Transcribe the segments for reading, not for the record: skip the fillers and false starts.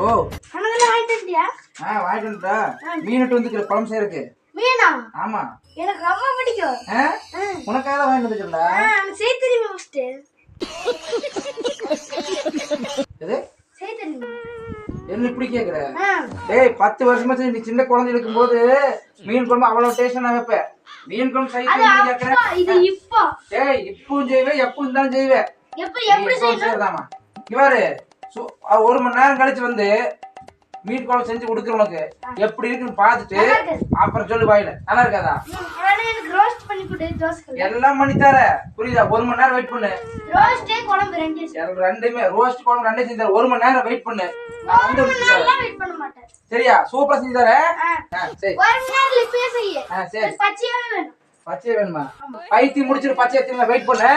ஓ அண்ணா வாங்கிட்டு வந்துட்டியா? வாங்கிட்டு வந்துட்டா. மீன் வந்து குழம்பு செய்யறதுக்கு. மீனா? ஆமா, எனக்கு ரொம்ப பிடிக்கும். உனக்காக தான் வாங்கிட்டு வந்துட்டா. செய்ய தெரியுமா ஃபர்ஸ்ட்? எது செய்ய தெரியுமா? என்ன இப்படி கேக்குற? டேய் 10 வருஷமா நீ சின்ன குழந்தை இருக்கும்போது மீன் குழம்பு அவ்வளவு டேஸ்டா நான் வைப்பேன். மீன் குழம்பு செய்ய தெரியுமா கேக்குற? இது இப்போ. டேய் இப்பவும் செய்வே, எப்பவும் தான் செய்வே. எப்படி செய்யறதாமா? இவரு 1 மணி நேரம் கழிச்சு வந்து மீன் குழம்பு செஞ்சு கொடுக்குற உனக்கு எப்படி இருக்குன்னு பாத்துட்டு அப்புறம் சொல்லு வாயில. நல்லா இருக்காதா? எனக்கு ரோஸ்ட் பண்ணி கொடு தோசை. எல்லாம் பண்ணி தர. புரியுதா? 1 மணி நேரம் வெயிட் பண்ணு. ரோஸ்ட் குழம்பு ரெண்டுமே ரோஸ்ட் குழம்பு ரெண்டே செஞ்சு தர. 1 மணி நேரம் வெயிட் பண்ணு. நான் வந்து வெயிட் பண்ண மாட்டேன். சரியா? சூப்பரா செஞ்சு தர. சரி. 1 மணி நேரத்துல இப்பவே செய்ய. சரி. பச்சையாவே வேணும். பச்சையா வேணுமா? பைத்தி முடிச்சிட்டு பச்சையா திரும்ப வெயிட் பண்ணு.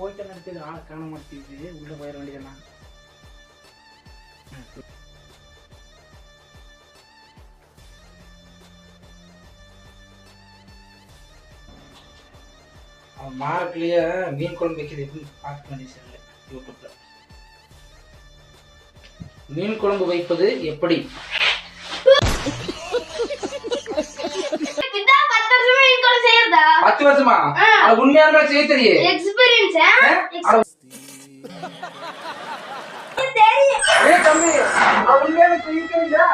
போயிட்டு நடத்தது ஆள் காண மாட்டேங்குது. உள்ள போயிட வேண்டியதெல்லாம். அவன் மார்க்லயே மீன் குழம்பு வைக்கிறது எப்படின்னு பார்க்க வேண்டிய யூடியூப்ல. மீன் குழம்பு வைப்பது எப்படி? 10 வருஷமா? அது உண்மையான செய்ய தெரியும். எக்ஸ்பீரியன்ஸ். தம்பி, அது உண்மையான செய்ய தெரியுதா?